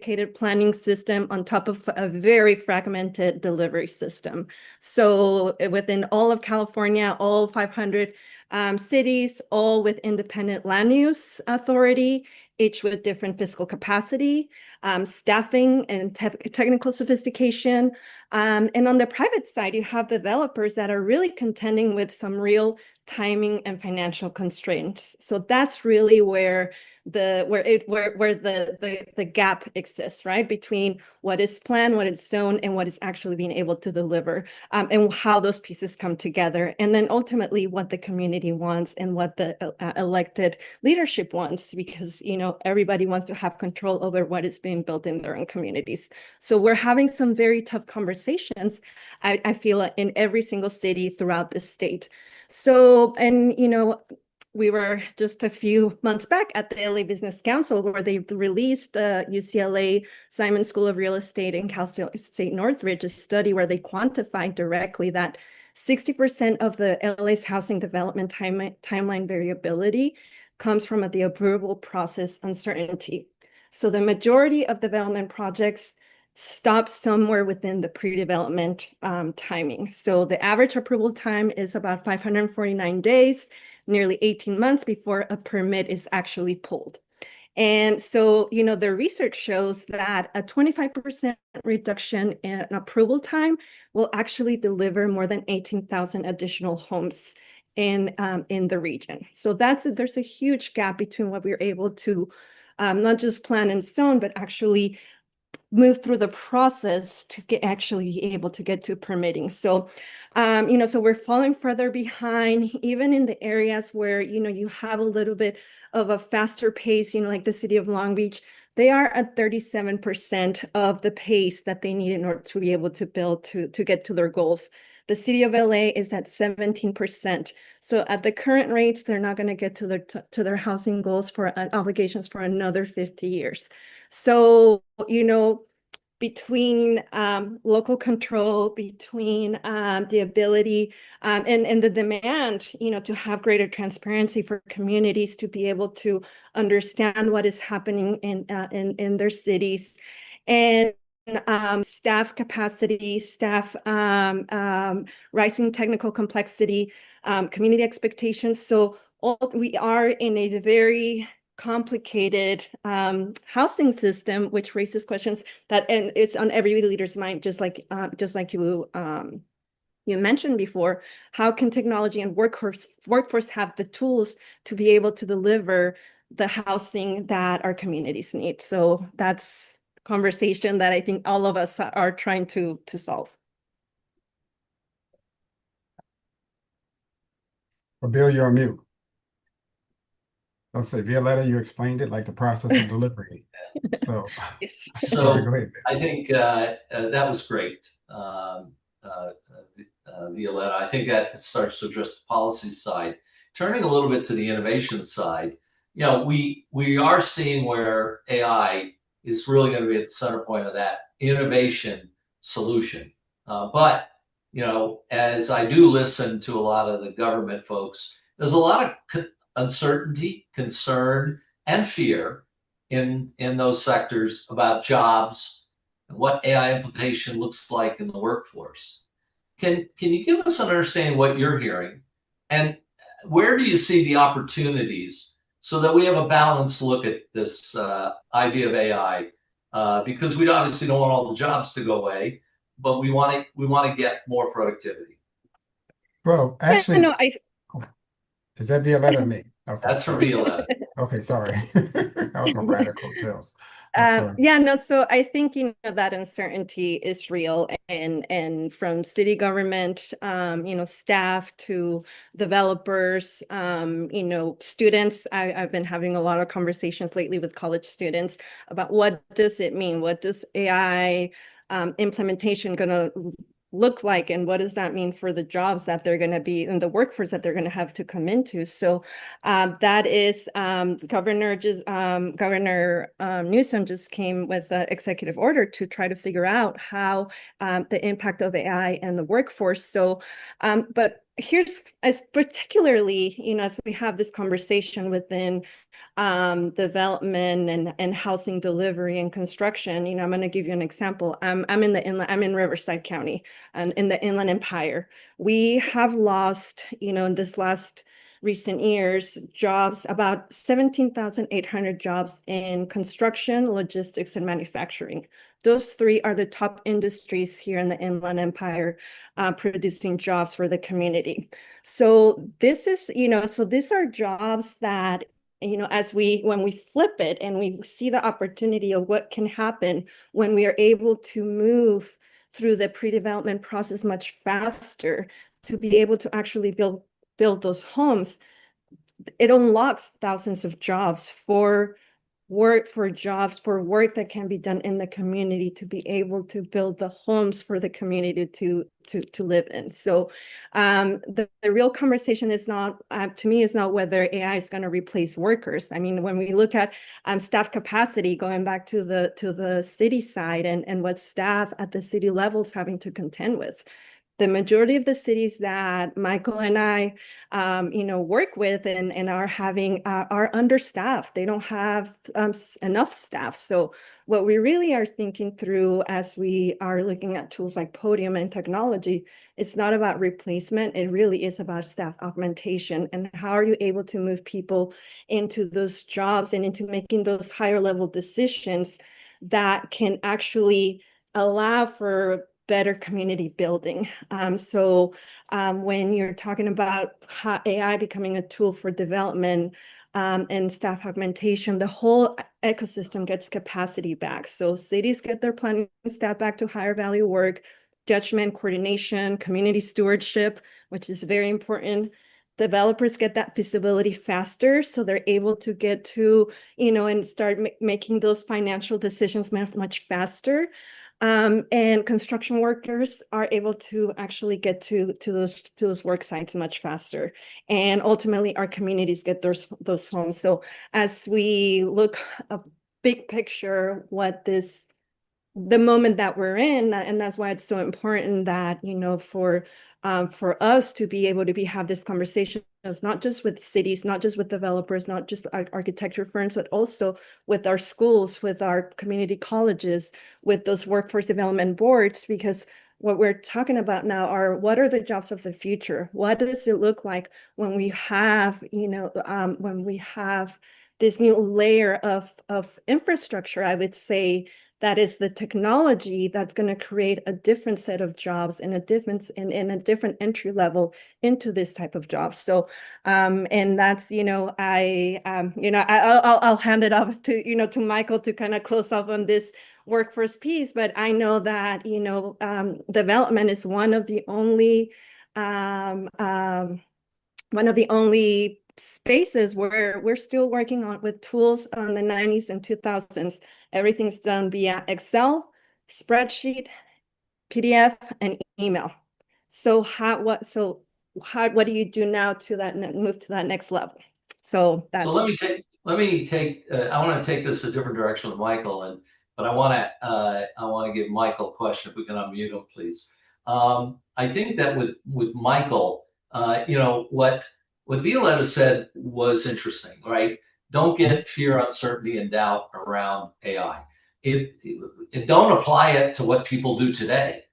sophisticated planning system on top of a very fragmented delivery system. So within all of California, all 500 cities, all with independent land use authority, each with different fiscal capacity, staffing and technical sophistication. And on the private side, you have developers that are really contending with some real timing and financial constraints. So that's really where the gap exists, right? Between what is planned, what is zoned, and what is actually being able to deliver, and how those pieces come together. And then ultimately what the community wants and what the elected leadership wants, because, you know, everybody wants to have control over what is being built in their own communities. So we're having some very tough conversations, I feel, in every single city throughout the state. So, and, you know, we were just a few months back at the LA Business Council where they released the UCLA Simon School of Real Estate and Cal State Northridge, a study where they quantified directly that 60% of the LA's housing development timeline variability comes from the approval process uncertainty. So the majority of development projects stop somewhere within the pre-development timing. So the average approval time is about 549 days, nearly 18 months before a permit is actually pulled. And so, you know, the research shows that a 25% reduction in approval time will actually deliver more than 18,000 additional homes in the region. So there's a huge gap between what we're able to not just plan and zone, but actually move through the process to actually be able to get to permitting. So, you know, so we're falling further behind, even in the areas where, you know, you have a little bit of a faster pace, you know, like the city of Long Beach, they are at 37% of the pace that they need in order to be able to build to get to their goals. The city of LA is at 17%. So at the current rates, they're not going to get to their housing goals for obligations for another 50 years. So, you know, between local control, between the ability and the demand, you know, to have greater transparency for communities to be able to understand what is happening in their cities, and staff capacity, staff rising technical complexity, community expectations. So we are in a very complicated housing system, which raises questions that, and it's on every leader's mind, just like you mentioned before. How can technology and workforce have the tools to be able to deliver the housing that our communities need? So that's a conversation that I think all of us are trying to solve. Well, Bill, you're on mute. I'll say, Violetta, you explained it, like the process of delivery. So, So go ahead. I think that was great, Violetta. I think that starts to address the policy side. Turning a little bit to the innovation side, you know, we are seeing where AI is really going to be at the center point of that innovation solution. But, you know, as I do listen to a lot of the government folks, there's a lot of uncertainty, concern, and fear in those sectors about jobs and what AI implication looks like in the workforce. Can you give us an understanding of what you're hearing, and where do you see the opportunities so that we have a balanced look at this idea of AI? Because we obviously don't want all the jobs to go away, but we want to get more productivity. Well, actually, no, is that Violetta or me? Okay. That's for Violetta. Okay, sorry. That was my radical tells. Yeah, no, so I think, you know, that uncertainty is real, and from city government, you know, staff to developers, you know, students. I've been having a lot of conversations lately with college students about what does it mean? What does AI implementation gonna look like, and what does that mean for the jobs that they're going to be and the workforce that they're going to have to come into? So that is Governor Newsom just came with an executive order to try to figure out how the impact of AI and the workforce. So but here's as particularly, as we have this conversation within development and housing delivery and construction, I'm going to give you an example. I'm in Riverside County and in the Inland Empire. We have lost, in this last recent years, jobs, about 17,800 jobs in construction, logistics, and manufacturing. Those three are the top industries here in the Inland Empire, producing jobs for the community. So this is, so these are jobs that, when we flip it and we see the opportunity of what can happen when we are able to move through the pre-development process much faster to be able to actually build those homes, it unlocks thousands of jobs for work that can be done in the community to be able to build the homes for the community to live in. So the real conversation is not, to me, is not whether AI is going to replace workers. I mean, when we look at staff capacity, going back to the city side and what staff at the city level is having to contend with, the majority of the cities that Michael and I, work with and are understaffed. They don't have enough staff. So what we really are thinking through as we are looking at tools like Podium and technology, it's not about replacement. It really is about staff augmentation and how are you able to move people into those jobs and into making those higher level decisions that can actually allow for better community building. So when you're talking about AI becoming a tool for development and staff augmentation, the whole ecosystem gets capacity back. So cities get their planning staff back to higher value work, judgment, coordination, community stewardship, which is very important. Developers get that feasibility faster, so they're able to get to, and start making those financial decisions much faster. And construction workers are able to actually get to those work sites much faster. And ultimately our communities get those homes. So as we look a big picture, the moment that we're in, and that's why it's so important that, for us to be able to have this conversation, it's not just with cities, not just with developers, not just architecture firms, but also with our schools, with our community colleges, with those workforce development boards, because what we're talking about now are what are the jobs of the future? What does it look like when we have, this new layer of infrastructure, I would say, that is the technology that's going to create a different set of jobs and a different entry level into this type of jobs. So, and that's, I'll hand it off to, to Michael to kind of close off on this workforce piece. But I know that, development is one of the only spaces where we're still working with tools on the 90s and 2000s. Everything's done via Excel, spreadsheet, PDF, and email. So what do you do now to move to that next level? So that's. So let me take. I want to take this a different direction with Michael, but I want to give Michael a question. If we can unmute him, please. I think that with Michael, what Violeta said was interesting, right? Don't get fear, uncertainty, and doubt around AI. Don't apply it to what people do today.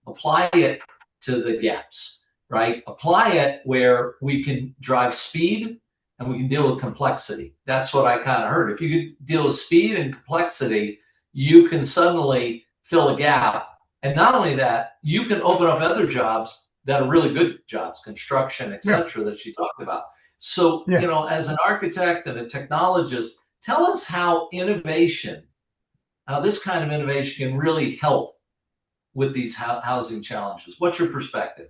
Apply it to the gaps, right? Apply it where we can drive speed and we can deal with complexity. That's what I kind of heard. If you could deal with speed and complexity, you can suddenly fill a gap. And not only that, you can open up other jobs that are really good jobs, construction, et cetera, that she talked about. So, Yes. As an architect and a technologist, tell us how this kind of innovation can really help with these housing challenges. What's your perspective?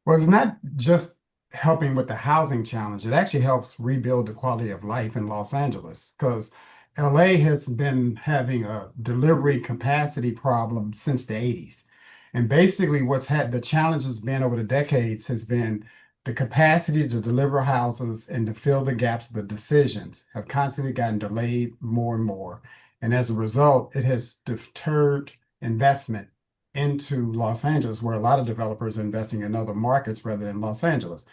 Well, it's not just helping with the housing challenge. It actually helps rebuild the quality of life in Los Angeles, because LA has been having a delivery capacity problem since the 80s. And basically the challenge has been over the decades has been the capacity to deliver houses and to fill the gaps of the decisions have constantly gotten delayed more and more. And as a result, it has deterred investment into Los Angeles, where a lot of developers are investing in other markets rather than Los Angeles.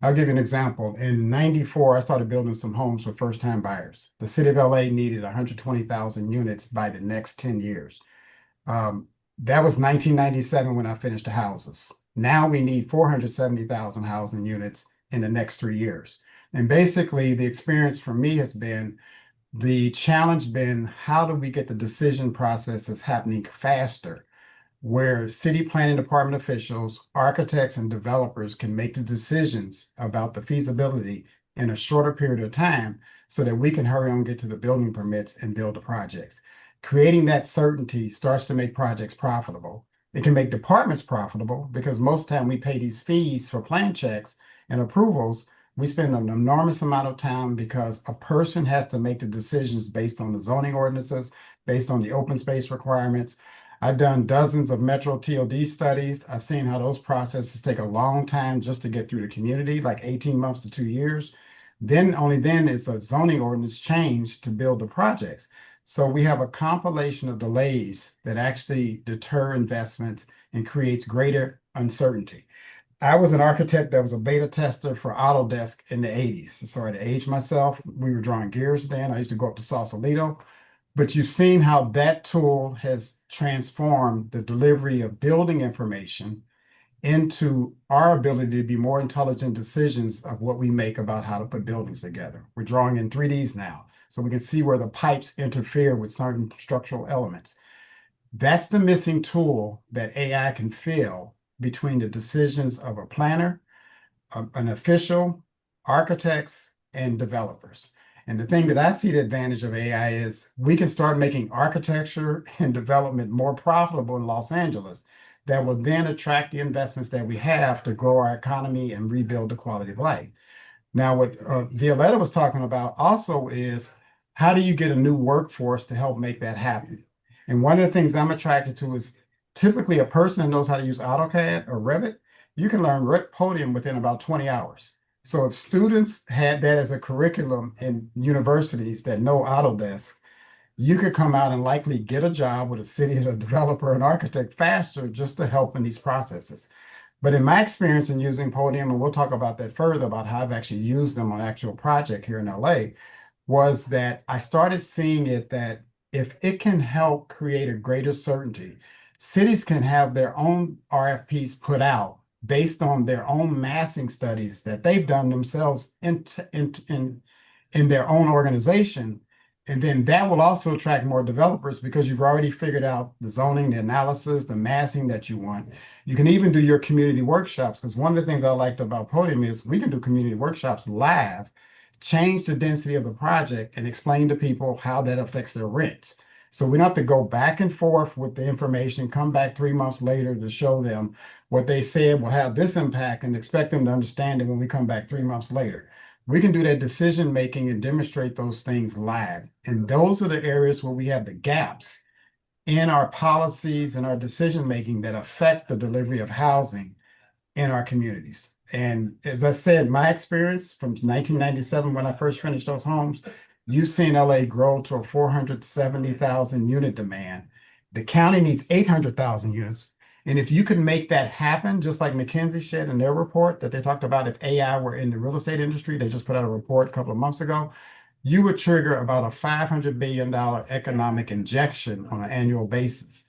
I'll give you an example. In 94, I started building some homes for first-time buyers. The city of LA needed 120,000 units by the next 10 years. That was 1997 when I finished the houses. Now we need 470,000 housing units in the next 3 years. And basically, the experience for me has been the challenge been how do we get the decision processes happening faster, where city planning department officials, architects, and developers can make the decisions about the feasibility in a shorter period of time so that we can hurry on, get to the building permits and build the projects. Creating that certainty starts to make projects profitable. It can make departments profitable because most of the time we pay these fees for plan checks and approvals. We spend an enormous amount of time because a person has to make the decisions based on the zoning ordinances, based on the open space requirements. I've done dozens of Metro TOD studies. I've seen how those processes take a long time just to get through the community, like 18 months to 2 years. Then only then is a zoning ordinance change to build the projects. So we have a compilation of delays that actually deter investments and creates greater uncertainty. I was an architect that was a beta tester for Autodesk in the 80s. Sorry to age myself. We were drawing gears then. I used to go up to Sausalito. But you've seen how that tool has transformed the delivery of building information into our ability to be more intelligent decisions of what we make about how to put buildings together. We're drawing in 3Ds now, so we can see where the pipes interfere with certain structural elements. That's the missing tool that AI can fill between the decisions of a planner, an official, architects, and developers. And the thing that I see the advantage of AI is we can start making architecture and development more profitable in Los Angeles that will then attract the investments that we have to grow our economy and rebuild the quality of life. Now, what Violetta was talking about also is how do you get a new workforce to help make that happen? And one of the things I'm attracted to is typically a person that knows how to use AutoCAD or Revit, you can learn Podium within about 20 hours. So if students had that as a curriculum in universities that know Autodesk, you could come out and likely get a job with a city and a developer and architect faster just to help in these processes. But in my experience in using Podium, and we'll talk about that further about how I've actually used them on actual project here in LA, was that I started seeing it that if it can help create a greater certainty, cities can have their own RFPs put out based on their own massing studies that they've done themselves in their own organization. And then that will also attract more developers because you've already figured out the zoning, the analysis, the massing that you want. You can even do your community workshops, because one of the things I liked about Podium is we can do community workshops live, change the density of the project, and explain to people how that affects their rents. So we don't have to go back and forth with the information, come back 3 months later to show them what they said will have this impact and expect them to understand it when we come back 3 months later. We can do that decision making and demonstrate those things live. And those are the areas where we have the gaps in our policies and our decision making that affect the delivery of housing in our communities. And as I said, my experience from 1997 when I first finished those homes, you've seen LA grow to a 470,000 unit demand. The county needs 800,000 units. And if you could make that happen, just like McKinsey said in their report that they talked about, if AI were in the real estate industry, they just put out a report a couple of months ago, you would trigger about a $500 billion economic injection on an annual basis.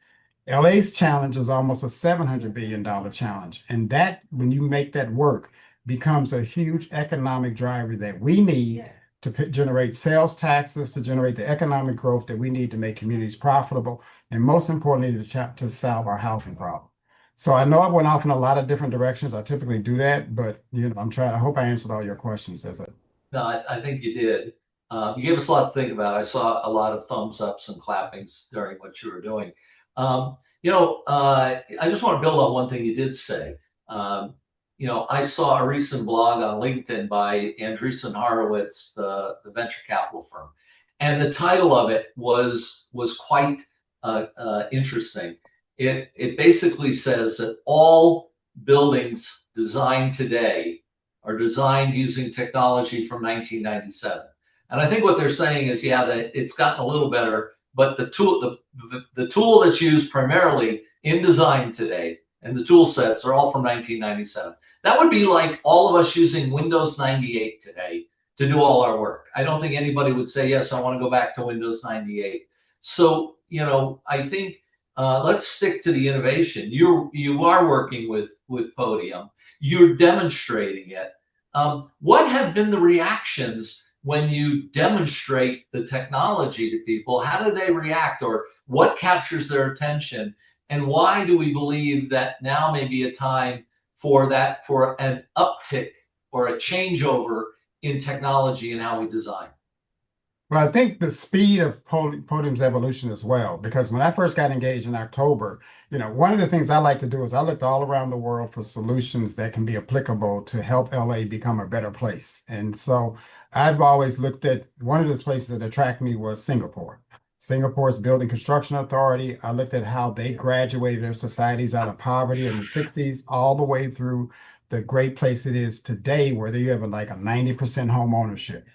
LA's challenge is almost a $700 billion challenge. And that, when you make that work, becomes a huge economic driver that we need to generate sales taxes, to generate the economic growth that we need to make communities profitable, and most importantly, to solve our housing problem. So I know I went off in a lot of different directions. I typically do that, but I'm trying. I hope I answered all your questions. No, I think you did. You gave us a lot to think about. I saw a lot of thumbs ups and clappings during what you were doing. I just want to build on one thing you did say. I saw a recent blog on LinkedIn by Andreessen Horowitz, the venture capital firm, and the title of it was quite interesting. It basically says that all buildings designed today are designed using technology from 1997, and I think what they're saying is, that it's gotten a little better, but the tool that's used primarily in design today, and the tool sets are all from 1997. That would be like all of us using Windows 98 today to do all our work. I don't think anybody would say, yes, I want to go back to Windows 98. So, I think let's stick to the innovation. You are working with Podium. You're demonstrating it. What have been the reactions when you demonstrate the technology to people? How do they react, or what captures their attention? And why do we believe that now may be a time for an uptick or a changeover in technology and how we design? Well, I think the speed of Podium's evolution as well, because when I first got engaged in October, one of the things I like to do is I looked all around the world for solutions that can be applicable to help LA become a better place. And so I've always looked at one of those places that attracted me was Singapore. Singapore's Building Construction Authority. I looked at how they graduated their societies out of poverty in the 60s, all the way through the great place it is today, where they have like a 90% home ownership.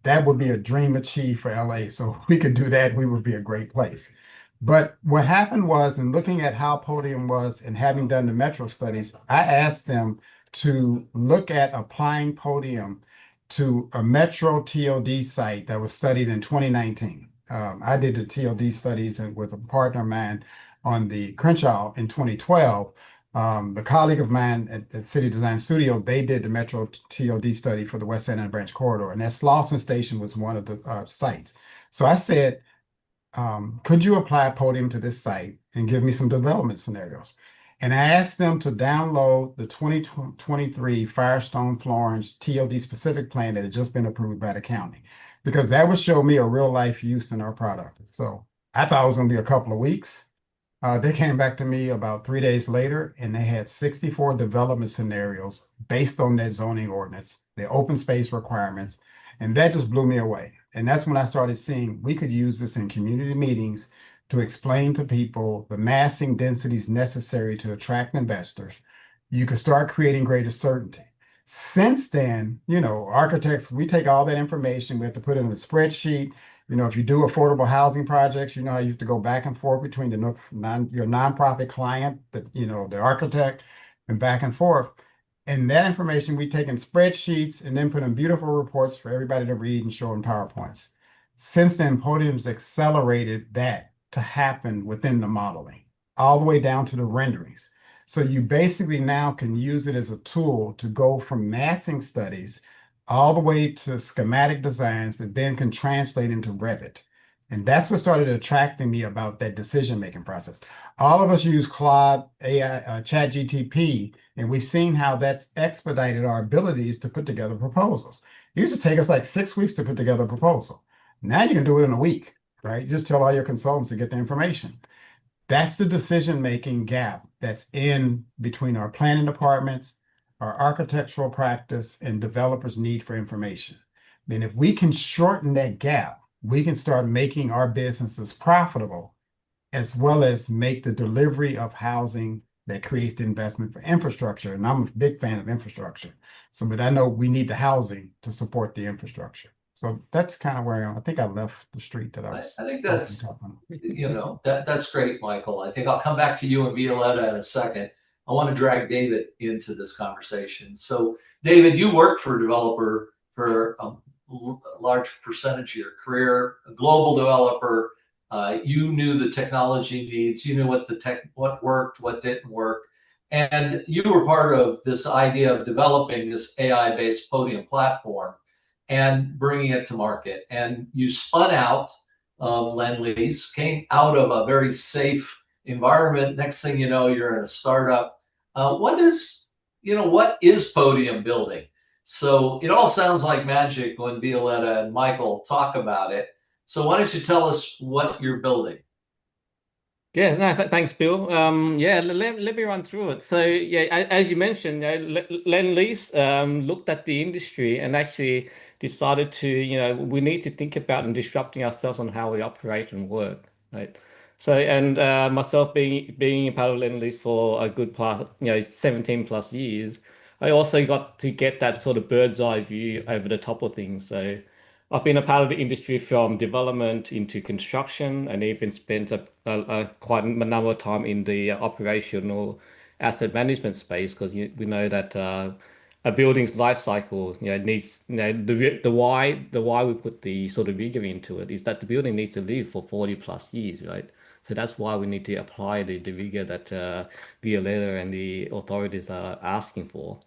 That would be a dream achieved for LA. So if we could do that, we would be a great place. But what happened was, in looking at how Podium was and having done the metro studies, I asked them to look at applying Podium to a metro TOD site that was studied in 2019. I did the TOD studies with a partner of mine on the Crenshaw in 2012. The colleague of mine at City Design Studio, they did the Metro TOD study for the West Santa Ana Branch Corridor, and that Slauson Station was one of the sites. So I said, could you apply Podium to this site and give me some development scenarios? And I asked them to download the 2023 Firestone Florence TOD specific plan that had just been approved by the county, because that would show me a real life use in our product. So I thought it was going to be a couple of weeks. They came back to me about 3 days later, and they had 64 development scenarios based on that zoning ordinance, the open space requirements, and that just blew me away. And that's when I started seeing we could use this in community meetings to explain to people the massing densities necessary to attract investors. You could start creating greater certainty. Since then, architects, we take all that information, we have to put it in a spreadsheet. If you do affordable housing projects, how you have to go back and forth between your nonprofit client, the architect, and back and forth. And that information we take in spreadsheets and then put in beautiful reports for everybody to read and show in PowerPoints. Since then, Podium's accelerated that to happen within the modeling, all the way down to the renderings. So you basically now can use it as a tool to go from massing studies all the way to schematic designs that then can translate into Revit. And that's what started attracting me about that decision-making process. All of us use Claude AI, ChatGPT, and we've seen how that's expedited our abilities to put together proposals. It used to take us like 6 weeks to put together a proposal. Now you can do it in a week, right? You just tell all your consultants to get the information. That's the decision-making gap that's in between our planning departments, our architectural practice, and developers' need for information. Then if we can shorten that gap, we can start making our businesses profitable, as well as make the delivery of housing that creates the investment for infrastructure. And I'm a big fan of infrastructure. But I know we need the housing to support the infrastructure. So that's kind of where I think I left the street that I was. I think that's, that's great, Michael. I think I'll come back to you and Violetta in a second. I want to drag David into this conversation. So, David, you worked for a developer for a large percentage of your career, a global developer. You knew the technology needs. You knew what worked, what didn't work, and you were part of this idea of developing this AI-based Podium platform and bringing it to market. And you spun out of Lendlease, came out of a very safe environment. Next thing you know, you're in a startup. What is Podium building? So it all sounds like magic when Violetta and Michael talk about it. So why don't you tell us what you're building? Yeah, no, thanks, Bill. Yeah, let me run through it. So, yeah, as you mentioned, Lendlease looked at the industry and actually decided to, we need to think about and disrupting ourselves on how we operate and work, right? So, and myself being a part of Lendlease for a good part, 17 plus years, I also got to get that sort of bird's eye view over the top of things. So, I've been a part of the industry from development into construction, and even spent quite a number of time in the operational asset management space because we know that a building's life cycle, needs, the why we put the sort of rigor into it is that the building needs to live for 40 plus years, right? So that's why we need to apply the rigor that Violeta and the authorities are asking for.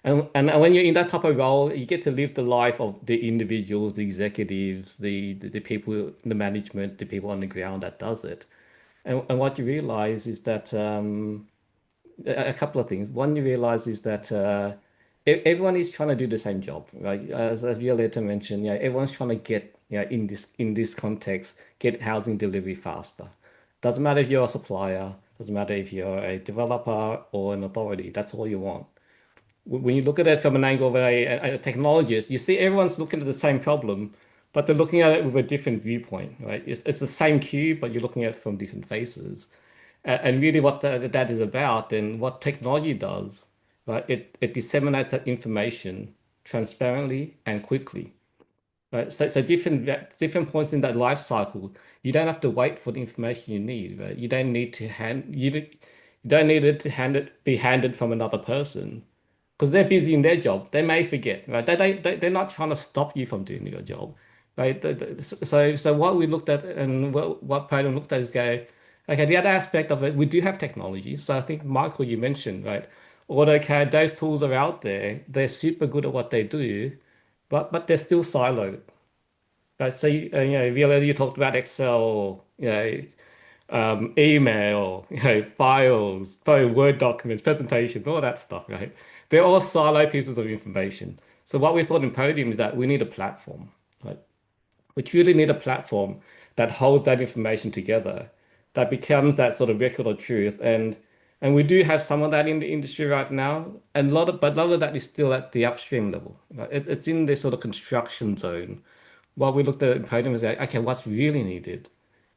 And when you're in that type of role, you get to live the life of the individuals, the executives, the people, the management, the people on the ground that does it. And what you realize is that a couple of things. One, you realize is that everyone is trying to do the same job, right? As Violeta mentioned, everyone's trying to get, in this context, get housing delivery faster. Doesn't matter if you're a supplier, doesn't matter if you're a developer or an authority. That's all you want. When you look at it from an angle of a technologist, you see everyone's looking at the same problem, but they're looking at it with a different viewpoint, right? It's the same cube, but you're looking at it from different faces. And really what that is about, and what technology does, right? It disseminates that information transparently and quickly, right? So different points in that life cycle, you don't have to wait for the information you need, right? You don't need it to be handed from another person because they're busy in their job. They may forget, right? They're not trying to stop you from doing your job, right? So what we looked at, and what Podium looked at is go, okay, the other aspect of it, we do have technology. So I think, Michael, you mentioned, right? AutoCAD, those tools are out there. They're super good at what they do, but they're still siloed. Right? So Viola, you talked about Excel, email, files, probably Word documents, presentations, all that stuff, right? They're all silo pieces of information. So what we thought in Podium is that we need a platform, right? We truly need a platform that holds that information together, that becomes that sort of record of truth. And we do have some of that in the industry right now, and but a lot of that is still at the upstream level. Right? It's in this sort of construction zone. What we looked at in Podium is like, okay, what's really needed,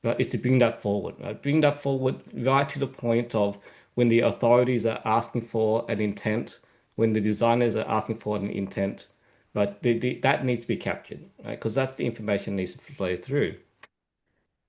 right, is to bring that forward, right? Bring that forward right to the point of when the authorities are asking for an intent, when the designers are asking for an intent, but that needs to be captured, right? Because that's the information needs to flow through.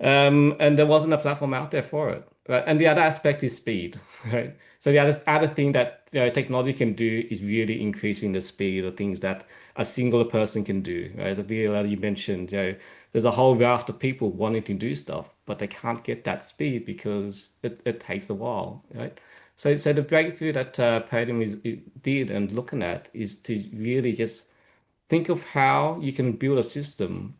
And there wasn't a platform out there for it, right? And the other aspect is speed, right? So the other thing that technology can do is really increasing the speed of things that a single person can do, right? The VLL you mentioned, there's a whole raft of people wanting to do stuff, but they can't get that speed because it takes a while, right? So the breakthrough that Podium did and looking at is to really just think of how you can build a system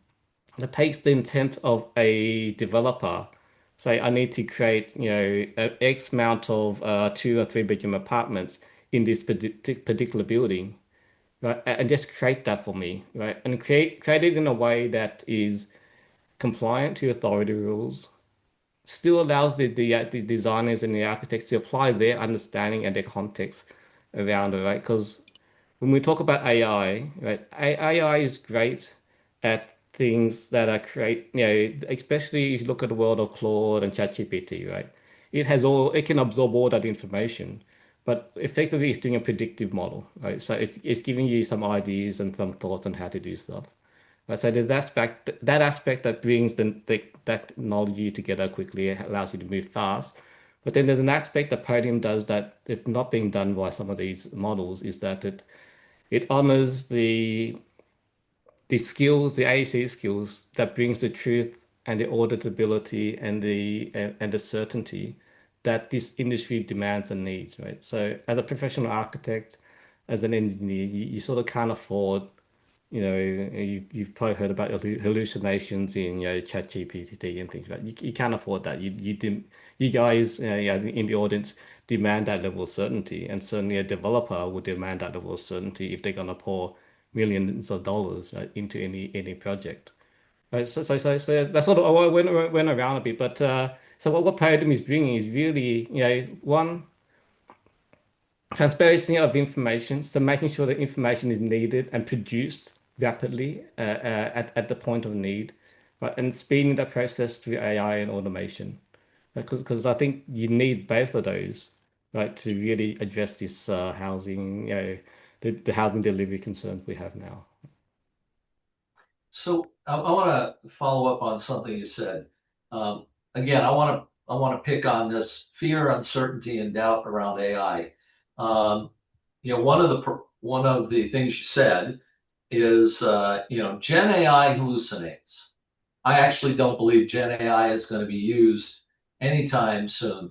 that takes the intent of a developer. Say, I need to create, an X amount of 2 or 3 bedroom apartments in this particular building, right? And just create that for me, right? And create it in a way that is compliant to authority rules, still allows the designers and the architects to apply their understanding and their context around it, right? Because when we talk about AI, right, AI is great at things that are especially if you look at the world of Claude and ChatGPT, right? It can absorb all that information, but effectively it's doing a predictive model, right? So it's giving you some ideas and some thoughts on how to do stuff. Right? So there's that aspect that brings that technology together quickly, it allows you to move fast. But then there's an aspect that Podium does that it's not being done by some of these models, is that it honors the skills, the AEC skills that brings the truth and the auditability and the certainty that this industry demands and needs, right? So as a professional architect, as an engineer, you sort of can't afford, you've probably heard about hallucinations in, ChatGPT and things like that. You can't afford that. You guys, in the audience demand that level of certainty, and certainly a developer would demand that level of certainty if they're gonna pour millions of dollars, right, into any project. Right. So that's sort of I went around a bit, but so what Podium is bringing is really, one, transparency of information, so making sure that information is needed and produced rapidly at the point of need, right? And speeding that process through AI and automation. Because I think you need both of those, right, to really address this housing, the housing delivery concerns we have now. So I want to follow up on something you said. Again, I want to pick on this fear, uncertainty, and doubt around AI. One of the things you said is Gen AI hallucinates. I actually don't believe Gen AI is going to be used anytime soon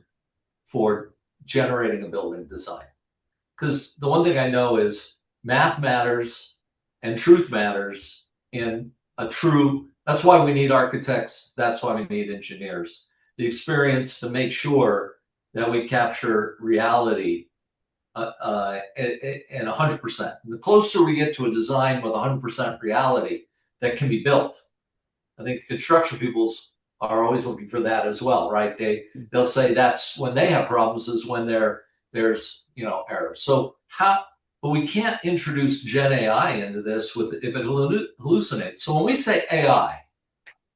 for generating a building design. Because the one thing I know is math matters and truth matters in that's why we need architects. That's why we need engineers. The experience to make sure that we capture reality and 100%. The closer we get to a design with 100% reality that can be built, I think construction peoples are always looking for that as well, right? They'll say that's when they have problems is when there's errors. But we can't introduce Gen AI into this if it hallucinates. So when we say AI,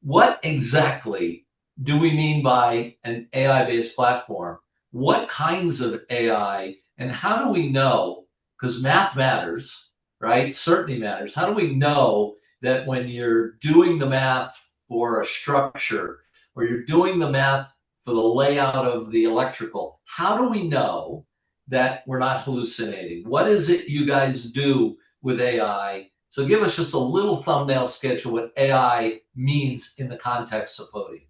what exactly do we mean by an AI-based platform? What kinds of AI, and how do we know? Because math matters, right? Certainty matters. How do we know that when you're doing the math for a structure or you're doing the math for the layout of the electrical, how do we know that we're not hallucinating? What is it you guys do with AI? So give us just a little thumbnail sketch of what AI means in the context of Podium.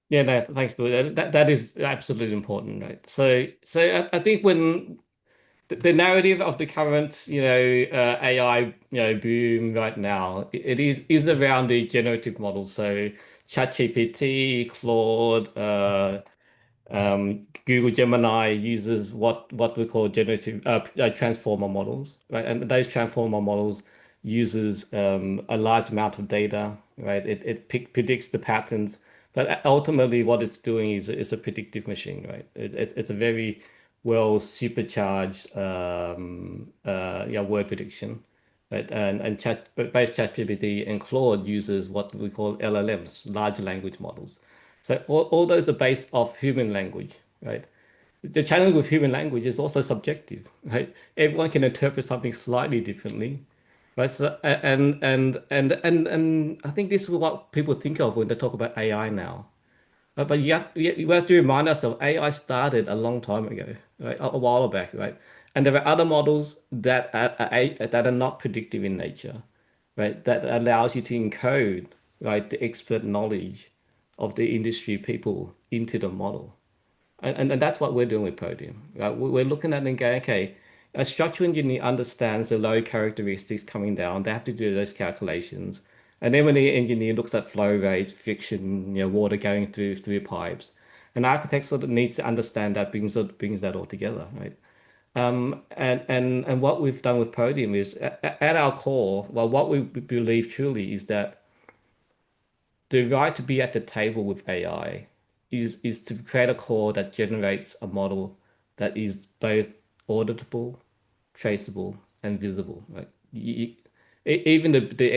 Yeah, no, thanks, Bill. That is absolutely important, right? So I think when the narrative of the current, AI, boom right now, it is around the generative models. So ChatGPT, Claude, Google Gemini uses what we call generative transformer models, right? And those transformer models uses a large amount of data, right? It predicts the patterns, but ultimately what it's doing is a predictive machine, right? It's a very well supercharged word prediction. Right? But both ChatGPT and Claude uses what we call LLMs, large language models. So all those are based off human language, right? The challenge with human language is also subjective, right? Everyone can interpret something slightly differently, right? So, and I think this is what people think of when they talk about AI now. But you have to remind ourselves AI started a long time ago, right? A while back, right? And there are other models that are not predictive in nature, right? That allows you to encode, right, the expert knowledge of the industry people into the model. And that's what we're doing with Podium, right? We're looking at it and going, okay, a structural engineer understands the load characteristics coming down. They have to do those calculations. And then when the engineer looks at flow rates, friction, water going through pipes, an architect sort of needs to understand that, brings that all together, right? And what we've done with Podium is at our core, well, what we believe truly is that the right to be at the table with AI is to create a core that generates a model that is both auditable, traceable, and visible. Right? Even the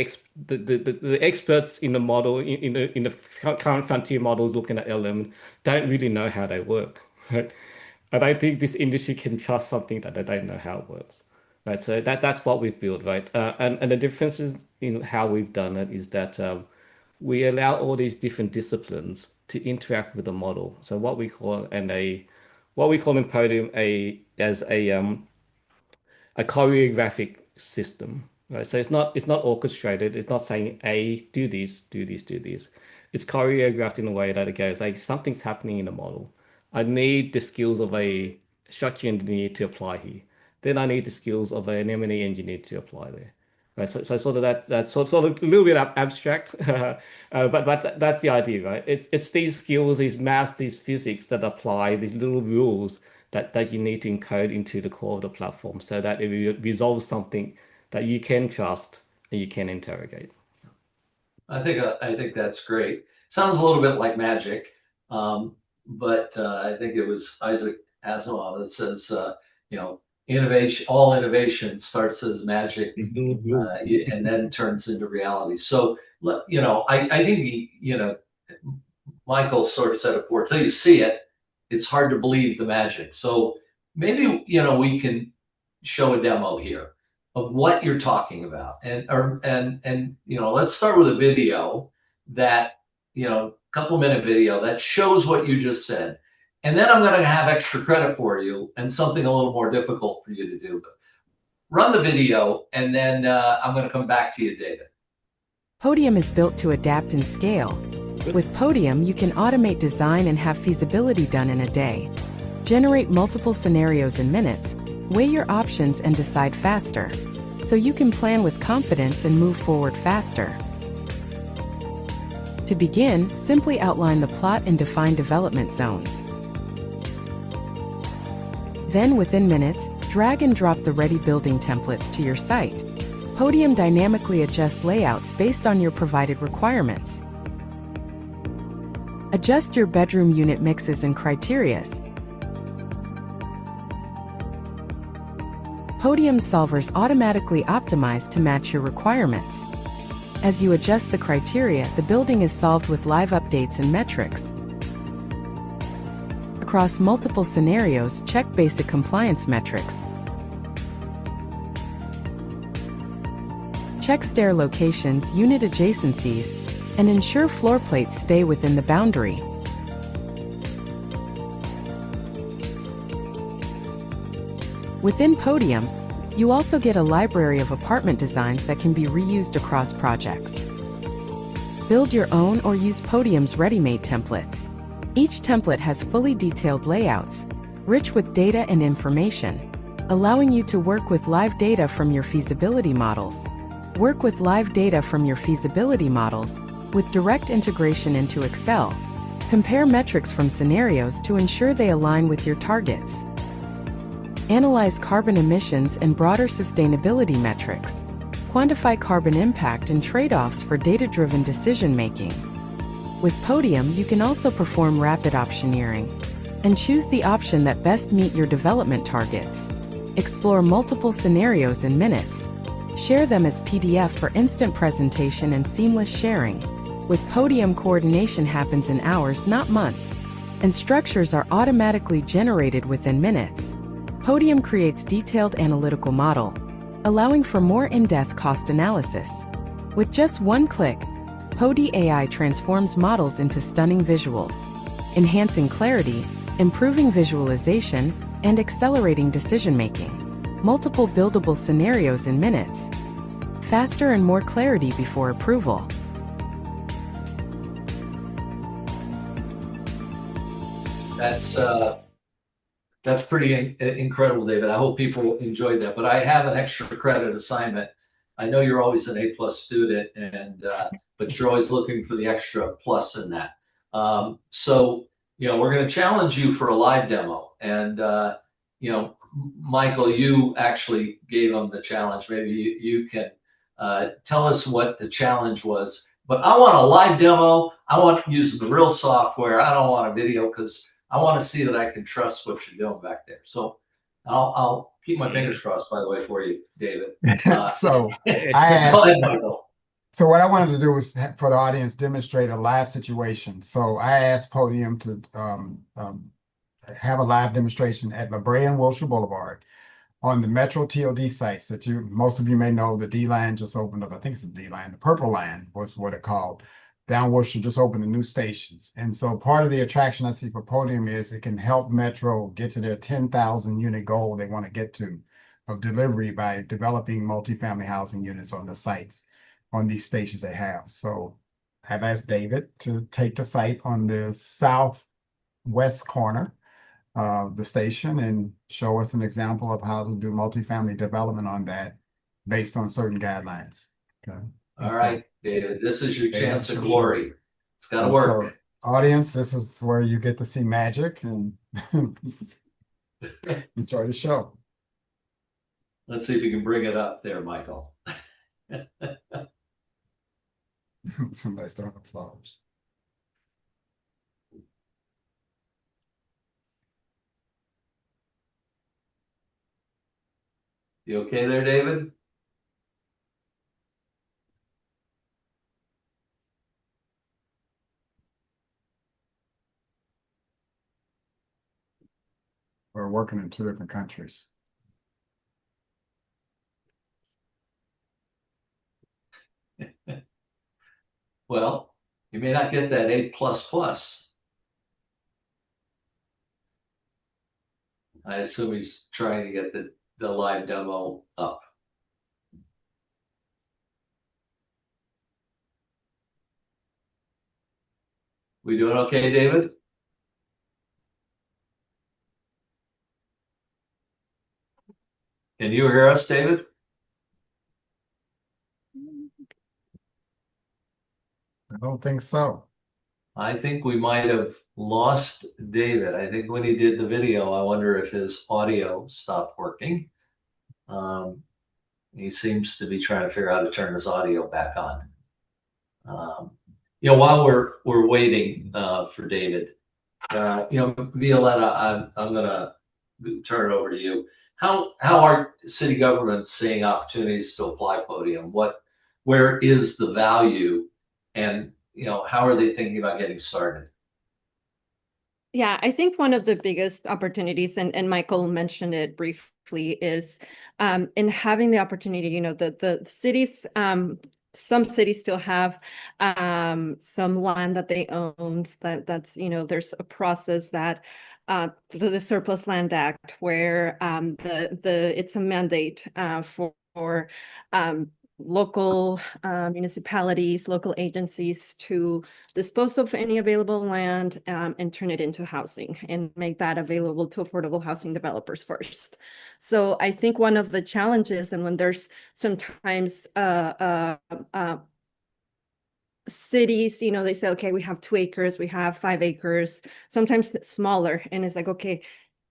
experts in the model in the current frontier models looking at LM don't really know how they work. Right? I don't think this industry can trust something that they don't know how it works. Right? So that's what we've built, right? And the differences in how we've done it is that we allow all these different disciplines to interact with the model. So what we call in Podium as a choreographic system, right? So it's not orchestrated. It's not saying A, do this, do this, do this. It's choreographed in a way that it goes like something's happening in the model. I need the skills of a structure engineer to apply here. Then I need the skills of an M&E engineer to apply there. Right, so sort of that's sort of a little bit abstract, but that's the idea, right? It's these skills, these maths, these physics that apply, these little rules that you need to encode into the core of the platform so that it resolves something that you can trust and you can interrogate. I think that's great. Sounds a little bit like magic, but I think it was Isaac Asimov that says, all innovation starts as magic and then turns into reality. So, I think Michael sort of said it before, until you see it, it's hard to believe the magic. So maybe, we can show a demo here of what you're talking about. And let's start with a video that, couple-minute video that shows what you just said. And then I'm going to have extra credit for you and something a little more difficult for you to do. But run the video, and then I'm going to come back to you, David. Podium is built to adapt and scale. With Podium, you can automate design and have feasibility done in a day. Generate multiple scenarios in minutes, weigh your options and decide faster, so you can plan with confidence and move forward faster. To begin, simply outline the plot and define development zones. Then, within minutes, drag and drop the ready building templates to your site. Podium dynamically adjusts layouts based on your provided requirements. Adjust your bedroom unit mixes and criteria. Podium solvers automatically optimize to match your requirements. As you adjust the criteria, the building is solved with live updates and metrics. Across multiple scenarios, check basic compliance metrics. Check stair locations, unit adjacencies, and ensure floor plates stay within the boundary. Within Podium, you also get a library of apartment designs that can be reused across projects. Build your own or use Podium's ready-made templates. Each template has fully detailed layouts, rich with data and information, allowing you to work with live data from your feasibility models. Work with live data from your feasibility models with direct integration into Excel. Compare metrics from scenarios to ensure they align with your targets. Analyze carbon emissions and broader sustainability metrics. Quantify carbon impact and trade-offs for data-driven decision-making. With Podium, you can also perform rapid optioneering and choose the option that best meet your development targets. Explore multiple scenarios in minutes. Share them as PDF for instant presentation and seamless sharing. With Podium, coordination happens in hours, not months, and structures are automatically generated within minutes. Podium creates detailed analytical model, allowing for more in-depth cost analysis. With just one click, Podi AI transforms models into stunning visuals, enhancing clarity, improving visualization, and accelerating decision-making. Multiple buildable scenarios in minutes. Faster and more clarity before approval. That's pretty incredible, David. I hope people enjoyed that. But I have an extra credit assignment. I know you're always an A+ student, but you're always looking for the extra plus in that. So we're going to challenge you for a live demo. And Michael, you actually gave them the challenge. Maybe you can tell us what the challenge was. But I want a live demo. I want to use the real software. I don't want a video because I want to see that I can trust what you're doing back there. So I'll keep my fingers crossed, by the way, for you, David. So Go ahead, Michael. So what I wanted to do was for the audience demonstrate a live situation. So I asked Podium to have a live demonstration at La Brea and Wilshire Boulevard on the Metro TOD sites that most of you may know. The D line just opened up. I think it's the D line. The Purple Line was what it called. Down Wilshire just opened the new stations. And so part of the attraction I see for Podium is it can help Metro get to their 10,000 unit goal they want to get to of delivery by developing multifamily housing units on the sites on these stations they have. So I've asked David to take the site on the southwest corner of the station and show us an example of how to do multifamily development on that based on certain guidelines. Okay. All right, David, this is your chance of glory. It's got to work. So, audience, this is where you get to see magic and enjoy the show. Let's see if you can bring it up there, Michael. Somebody's throwing up flowers. You okay there, David? We're working in 2 different countries. Well, you may not get that A++. I assume he's trying to get the live demo up. We doing okay, David? Can you hear us, David? I don't think so. I think we might have lost David. I think when he did the video, I wonder if his audio stopped working. He seems to be trying to figure out how to turn his audio back on. While we're waiting for David, Violetta, I'm gonna turn it over to you. How are city governments seeing opportunities to apply Podium? Where is the value, and how are they thinking about getting started? Yeah, I think one of the biggest opportunities, and Michael mentioned it briefly, is in having the opportunity, the cities, some cities still have some land that they own, that's, there's a process that through the Surplus Land Act where it's a mandate for local municipalities, local agencies to dispose of any available land and turn it into housing and make that available to affordable housing developers first. So I think one of the challenges, and when there's sometimes cities, they say, okay, we have 2 acres, we have 5 acres, sometimes it's smaller, and it's like, okay,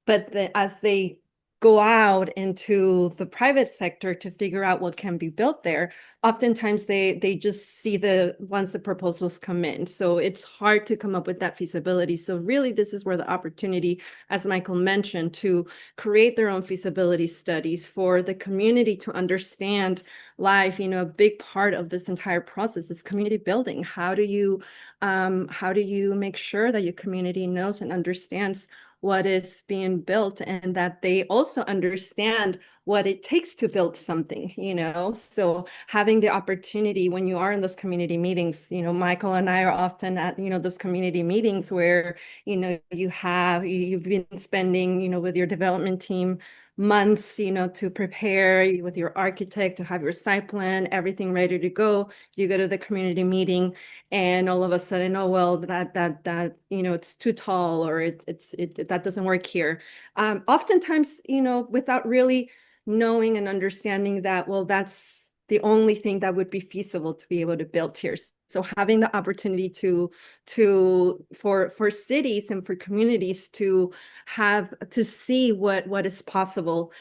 but as they go out into the private sector to figure out what can be built there, oftentimes they just see once the proposals come in. So it's hard to come up with that feasibility. So really, this is where the opportunity, as Michael mentioned, to create their own feasibility studies for the community to understand life. A big part of this entire process is community building. How do you make sure that your community knows and understands what is being built, and that they also understand what it takes to build something, So having the opportunity when you are in those community meetings, Michael and I are often at, those community meetings where, you've been spending, with your development team months, to prepare with your architect to have your site plan, everything ready to go. You go to the community meeting and all of a sudden, oh, well, that it's too tall, or that doesn't work here. Oftentimes, without really knowing and understanding that, well, that's the only thing that would be feasible to be able to build here. So having the opportunity for cities and for communities to see what is possible,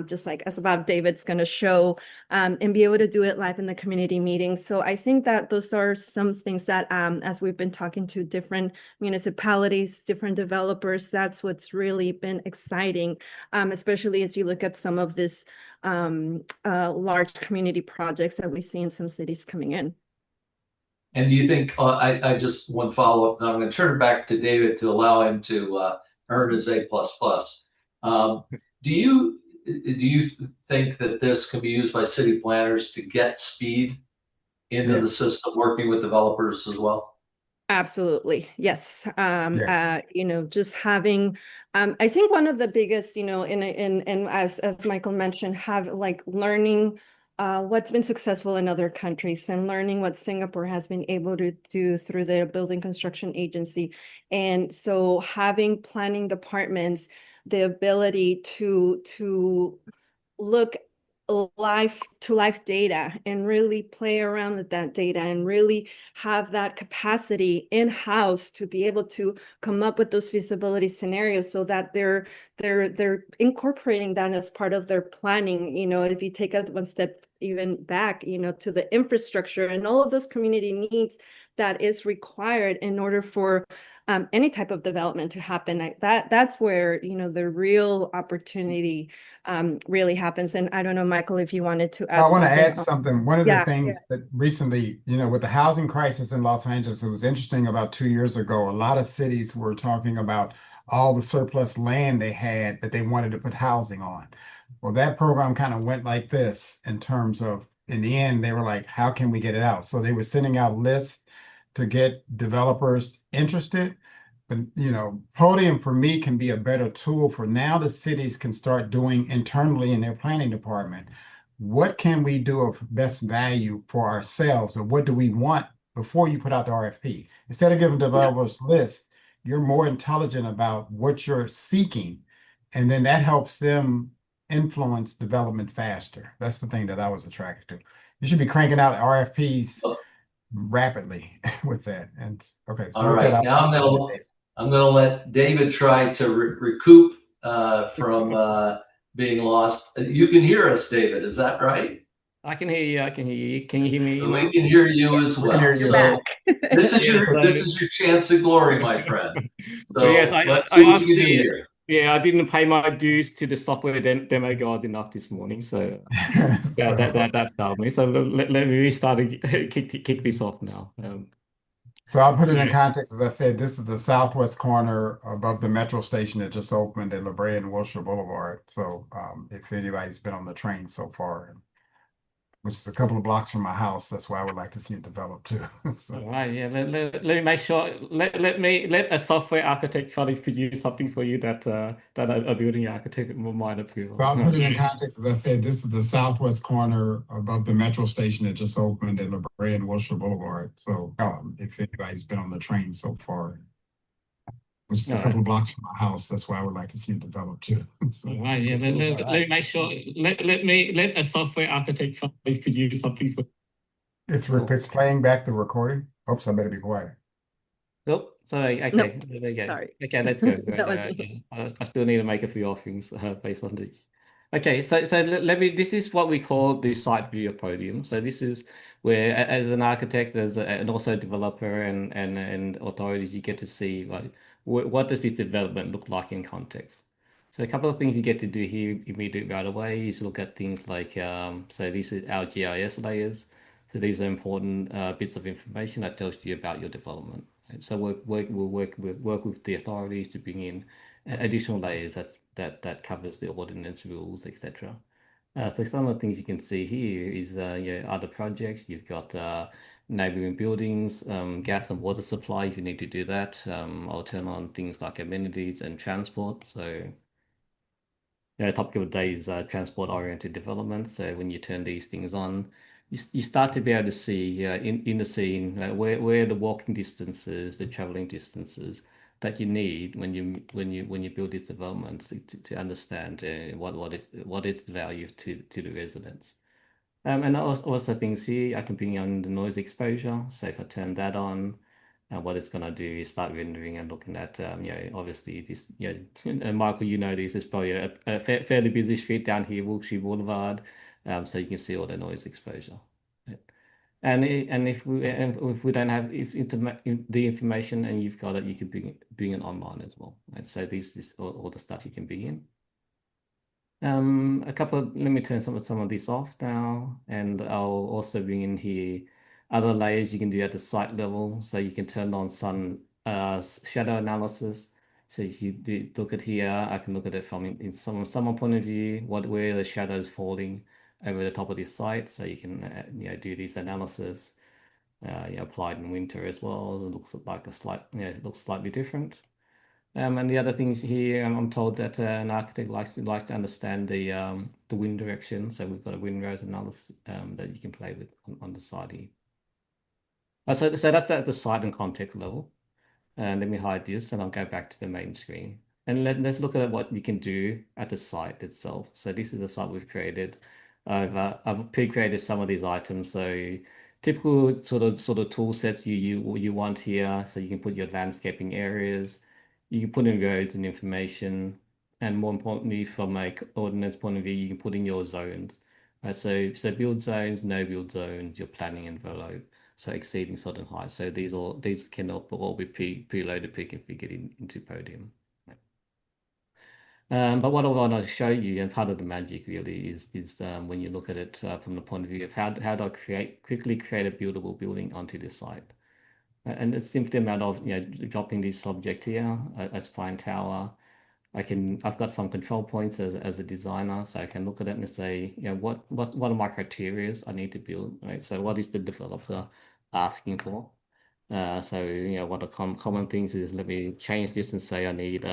just like as Bob David's going to show, and be able to do it live in the community meetings. So I think that those are some things that, as we've been talking to different municipalities, different developers, that's what's really been exciting, especially as you look at some of this large community projects that we see in some cities coming in. And do you think, I just one follow-up, and I'm going to turn it back to David to allow him to earn his A++. Do you think that this can be used by city planners to get speed into the system, working with developers as well? Absolutely. Yes. Just having, I think one of the biggest, and as Michael mentioned, have like learning what's been successful in other countries and learning what Singapore has been able to do through their building construction agency. And so having planning departments, the ability to look live data and really play around with that data and really have that capacity in-house to be able to come up with those feasibility scenarios, so that they're incorporating that as part of their planning. If you take it one step even back, to the infrastructure and all of those community needs that is required in order for any type of development to happen. That's where the real opportunity really happens. And I don't know, Michael, if you wanted to add. I want to add something. One of the Yeah, things that recently, with the housing crisis in Los Angeles, it was interesting. About 2 years ago, a lot of cities were talking about all the surplus land they had that they wanted to put housing on. Well, that program kind of went like this in terms of, in the end, they were like, how can we get it out? So they were sending out lists to get developers interested. But Podium for me can be a better tool for now. The cities can start doing internally in their planning department. What can we do of best value for ourselves, or what do we want before you put out the RFP? Instead of giving developers lists, you're more intelligent about what you're seeking, and then that helps them influence development faster. That's the thing that I was attracted to. You should be cranking out RFPs rapidly with that. And okay, so All with that, right, now I'll I'm gonna let David try to recoup from being lost. You can hear us, David. Is that right? I can hear you. I can hear you. Can you hear me So now? we can hear you as We can hear well. you. You're So back. this is Yeah, your chance of glory, my friend. So yes, So let's I see what you can do actually, here. yeah, I didn't pay my dues to the software demo guide enough this morning, so yeah, So, that failed me. So let me restart and kick this off now. so I'll put it in Yeah. context. As I said, this is the southwest corner above the metro station that just opened at La Brea and Wilshire Boulevard. So if anybody's been on the train so far, which is a couple of blocks from my house, that's why I would like to see it develop too. So, All right, yeah. Let me make sure. Let a software architect try to produce something for you that that a building architect might approve but I'll of. put it in context. As I said, this is the southwest corner above the metro station that just opened at La Brea and Wilshire Boulevard. So if anybody's been on the train so far, which is a All couple right. of blocks from my house, that's why I would like to see it develop too. So, All right, yeah. Let me make sure. Let a software architect try to produce something for. it's playing back the recording. Oops, I better be quiet. Nope. Sorry. Nope. Okay. There you go. Sorry. Okay, let's go. That was me. I still need to make a few offerings based on the. Okay, so let me. This is what we call the site view of Podium. So this is where, as an architect, and also developer and authorities, you get to see like what does this development look like in context. So a couple of things you get to do here immediately right away is look at things like so these are our GIS layers. So these are important bits of information that tells you about your development. And so we'll work with the authorities to bring in additional layers that covers the ordinance rules, etc. So some of the things you can see here is other projects. You've got neighboring buildings, gas and water supply if you need to do that. I'll turn on things like amenities and transport. So topic of the day is transport-oriented development. So when you turn these things on, you start to be able to see in the scene where the walking distances, the traveling distances that you need when you build these developments to understand what is the value to the residents. And also things here, I can bring on the noise exposure. So if I turn that on, what it's going to do is start rendering and looking at, obviously this, and Michael, this is probably a fairly busy street down here, Wilshire Boulevard. So you can see all the noise exposure. Right? And if we don't have the information and you've got it, you can bring it online as well. Right? So this is all the stuff you can bring in. Let me turn some of this off now, and I'll also bring in here other layers you can do at the site level. So you can turn on some shadow analysis. So if you look at here, I can look at it from in someone point of view, where the shadow is falling over the top of this site. So you can do this analysis. Applied in winter as well. It looks like it looks slightly different. And the other things here, I'm told that an architect likes to understand the wind direction. So we've got a wind rose analysis that you can play with on the side here. So that's at the site and context level. And let me hide this, and I'll go back to the main screen. And let's look at what we can do at the site itself. So this is the site we've created. I've pre-created some of these items. So typical sort of tool sets you want here. So you can put your landscaping areas. You can put in roads and information, and more importantly, from a ordinance point of view, you can put in your zones. So build zones, no build zones, your planning envelope. So exceeding certain heights. So these can all be preloaded, pre-configured into Podium. But what I want to show you, and part of the magic really is when you look at it from the point of view of how do I quickly create a buildable building onto this site. And it's simply a matter of dropping this object here as Pine Tower. I've got some control points as a designer, so I can look at it and say, what are my criteria I need to build, right? So what is the developer asking for? So one of the common things is, let me change this and say I need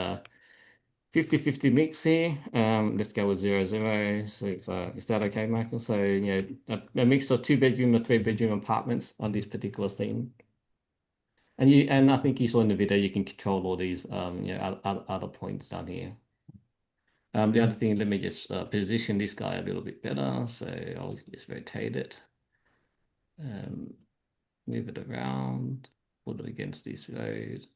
50-50 mix here. Let's go with 0-0. So is that okay, Michael? So a mix of 2-bedroom or 3-bedroom apartments on this particular theme. And I think you saw in the video you can control all these other points down here. The other thing, let me just position this guy a little bit better. So I'll just rotate it, move it around, put it against this road.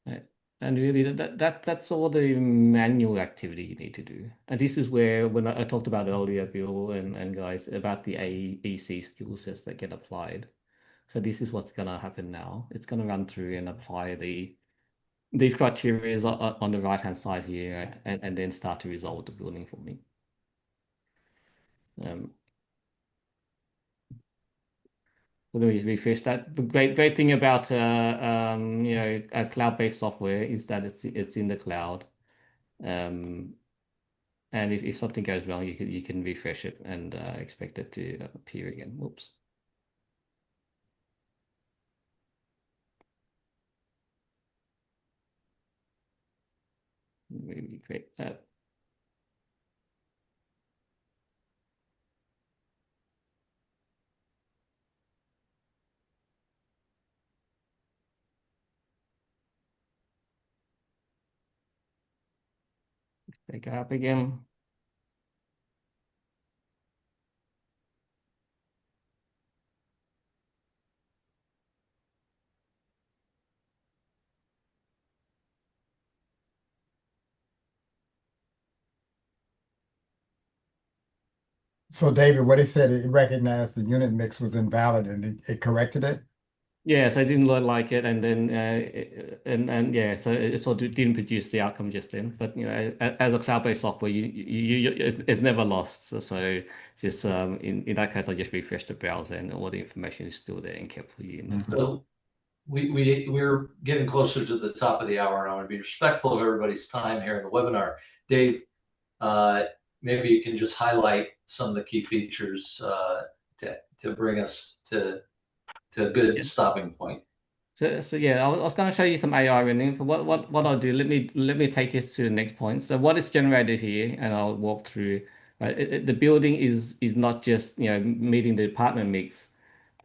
Right. And really, that's all the manual activity you need to do. And this is where, when I talked about earlier, Bill and guys, about the AEC skill sets that get applied. So this is what's going to happen now. It's going to run through and apply these criteria on the right-hand side here, right? And then start to resolve the building for me. Let me refresh that. The great thing about cloud-based software is that it's in the cloud. And if something goes wrong, you can refresh it and expect it to appear again. Whoops. Maybe create that. Take it up again. So David, what it said, it recognized the unit mix was invalid and it corrected it. Yeah, so I didn't look like it, and then and yeah, so it sort of didn't produce the outcome just then. But as a cloud-based software, it's never lost. So just in that case, I just refreshed the browser, and all the information is still there and kept for you. So we're getting closer to the top of the hour, and I want to be respectful of everybody's time here in the webinar. Dave, maybe you can just highlight some of the key features to bring us to a good stopping point. So yeah, I was going to show you some AI rendering. But what I'll do, let me take this to the next point. So what is generated here, and I'll walk through. Right, the building is not just meeting the apartment mix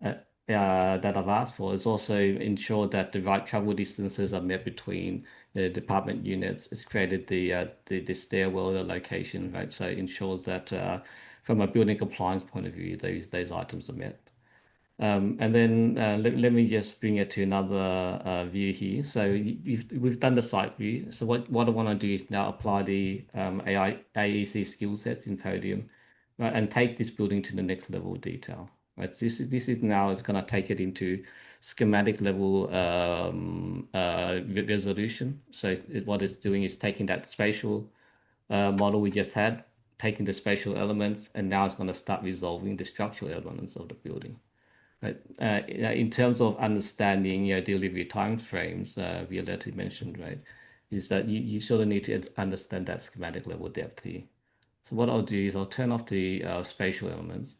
that I've asked for. It's also ensured that the right travel distances are met between the apartment units. It's created the stairwell location, right? So it ensures that from a building compliance point of view, those items are met. And then let me just bring it to another view here. So we've done the site view. So what I want to do is now apply the AEC skill sets in Podium, right, and take this building to the next level of detail. Right, this is now it's going to take it into schematic level resolution. So what it's doing is taking that spatial model we just had, taking the spatial elements, and now it's going to start resolving the structural elements of the building. Right. In terms of understanding delivery time frames, Violetta mentioned, right, is that you sort of need to understand that schematic level depth here. So what I'll do is I'll turn off the spatial elements.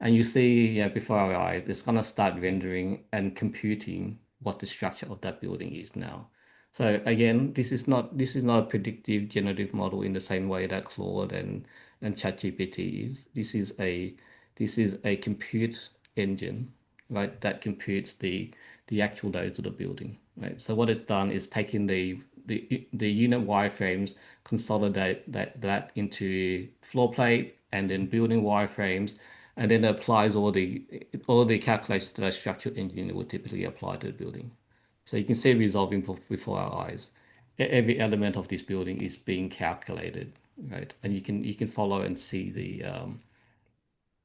And you see before our eyes, it's going to start rendering and computing what the structure of that building is now. So again, this is not a predictive generative model in the same way that Claude and ChatGPT is. This is a compute engine, right, that computes the actual loads of the building, right? So what it's done is taking the unit wireframes, consolidate that into floor plate and then building wireframes, and then applies all the calculations that a structural engineer would typically apply to the building. So you can see resolving before our eyes. Every element of this building is being calculated, right? And you can follow and see the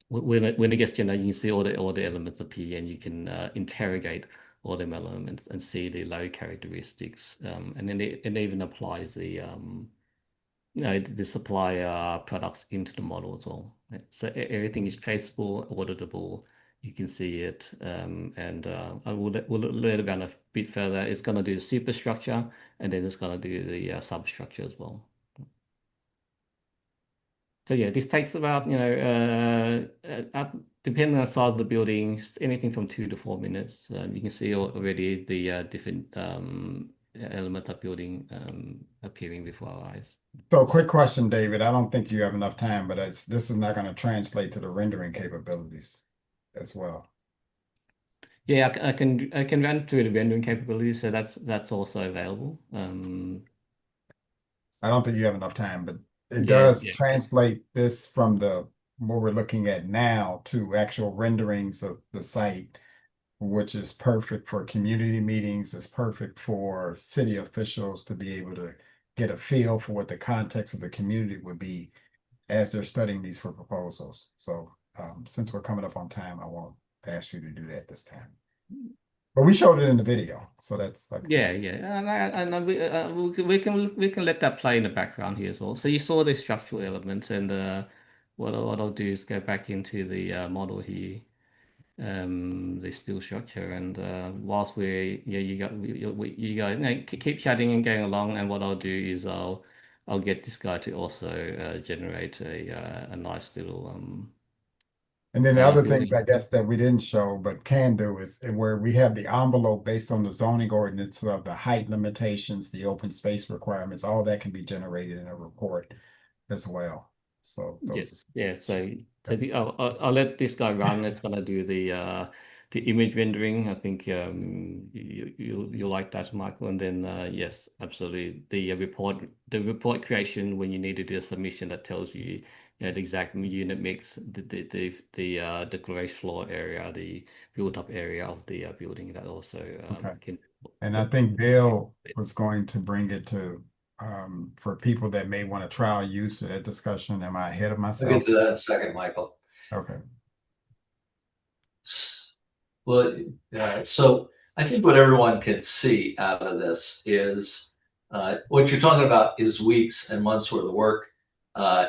when it gets generated, you can see all the elements appear, and you can interrogate all them elements and see the load characteristics. And then it even applies the supplier products into the model as well. Right? So everything is traceable, auditable. You can see it, and we'll learn about it a bit further. It's going to do the superstructure, and then it's going to do the substructure as well. So yeah, this takes about, depending on the size of the building, anything from 2 to 4 minutes. You can see already the different elements of building appearing before our eyes. So quick question, David. I don't think you have enough time, but this is not going to translate to the rendering capabilities as well. Yeah, I can run through the rendering capabilities, so that's also available. I don't think you have enough time, but it Yeah, does yeah. translate this from what we're looking at now to actual renderings of the site, which is perfect for community meetings. It's perfect for city officials to be able to get a feel for what the context of the community would be as they're studying these for proposals. So since we're coming up on time, I won't ask you to do that this time. But we showed it in the video, so that's like Yeah, and we can let that play in the background here as well. So you saw the structural elements, and what I'll do is go back into the model here, the steel structure, and whilst you guys keep chatting and going along, and what I'll do is I'll get this guy to also generate a nice little And then the other things building. I guess that we didn't show but can do is where we have the envelope based on the zoning ordinance of the height limitations, the open space requirements, all that can be generated in a report as well. So those Yeah. So I'll let this guy run. It's gonna do the image rendering. I think you like that, Michael. And then yes, absolutely, the report creation when you need to do a submission that tells you, the exact unit mix, the garage floor area, the built up area of the building. That also Okay. can. And I think Bill was going to bring it to for people that may want to trial use of that discussion. Am I ahead of I'll myself? get to that in a second, Michael. Okay. Well, so I think what everyone can see out of this is what you're talking about is weeks and months worth of work.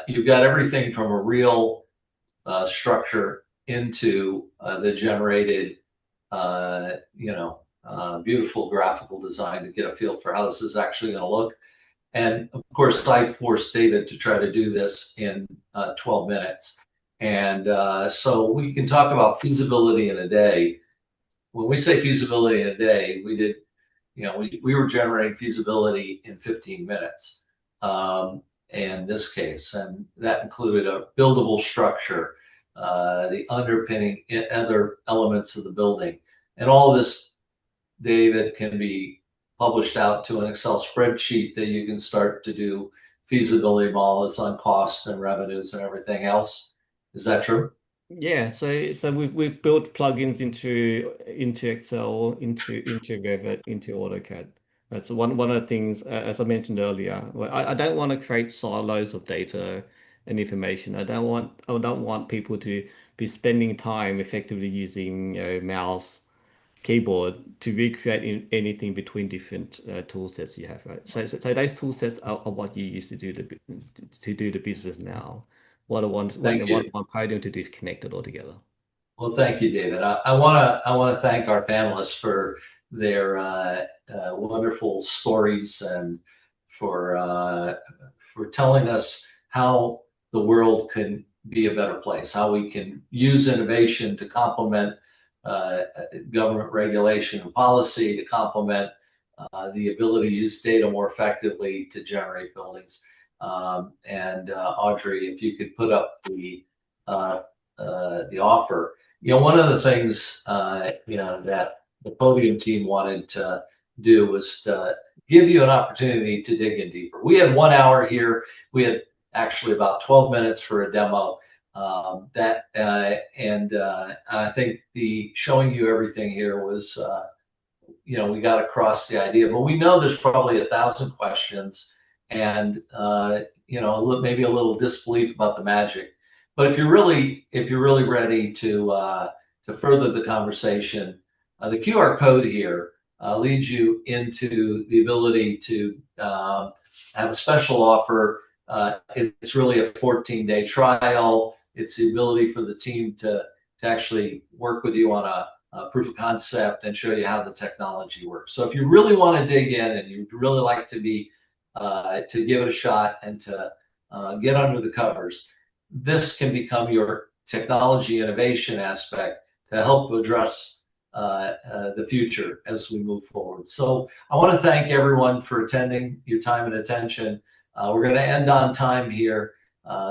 You've got everything from a real structure into the generated, beautiful graphical design to get a feel for how this is actually going to look. And of course, I forced David to try to do this in 12 minutes. And so we can talk about feasibility in a day. When we say feasibility in a day, we did, we were generating feasibility in 15 minutes in this case. And that included a buildable structure, the underpinning other elements of the building. And all of this, David, can be published out to an Excel spreadsheet that you can start to do feasibility models on cost and revenues and everything else. Is that true? Yeah, so we've built plugins into Excel, into Revit, into AutoCAD. That's one of the things, as I mentioned earlier. I don't want to create silos of data and information. I don't want people to be spending time effectively using mouse, keyboard to recreate anything between different tool sets you have, right? So those tool sets are what you use to do the business now. What I want Podium to do is connect it all together. Well, thank you, David. I want to thank our panelists for their wonderful stories and for telling us how the world can be a better place, how we can use innovation to complement government regulation and policy, to complement the ability to use data more effectively to generate buildings. And Audrey, if you could put up the offer. One of the things that the Podium team wanted to do was to give you an opportunity to dig in deeper. We had 1 hour here. We had actually about 12 minutes for a demo. And I think the showing you everything here was, we got across the idea. But we know there's probably 1,000 questions, and maybe a little disbelief about the magic. But if you're really ready to further the conversation, the QR code here leads you into the ability to have a special offer. It's really a 14-day trial. It's the ability for the team to actually work with you on a proof of concept and show you how the technology works. So if you really want to dig in and you'd really like to give it a shot and to get under the covers, this can become your technology innovation aspect to help address the future as we move forward. So I want to thank everyone for attending, your time and attention. We're going to end on time here.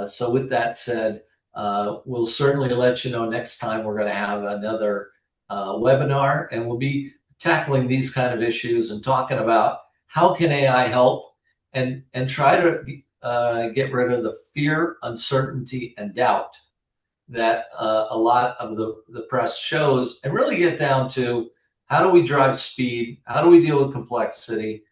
So with that said, we'll certainly let you know next time we're going to have another webinar, and we'll be tackling these kind of issues and talking about how can AI help and try to get rid of the fear, uncertainty, and doubt that a lot of the press shows, and really get down to how do we drive speed, how do we deal with complexity,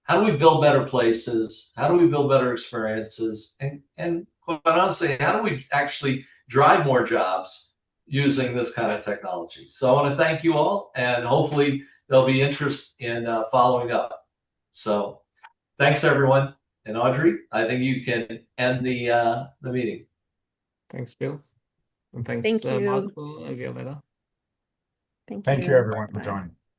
how do we build better places, how do we build better experiences, and quite honestly, how do we actually drive more jobs using this kind of technology. So I want to thank you all, and hopefully there'll be interest in following up. So thanks everyone. And Audrey, I think you can end the meeting. Thanks, Bill. And thanks, Thank you. Michael and Violetta. Thank you, everyone, for joining.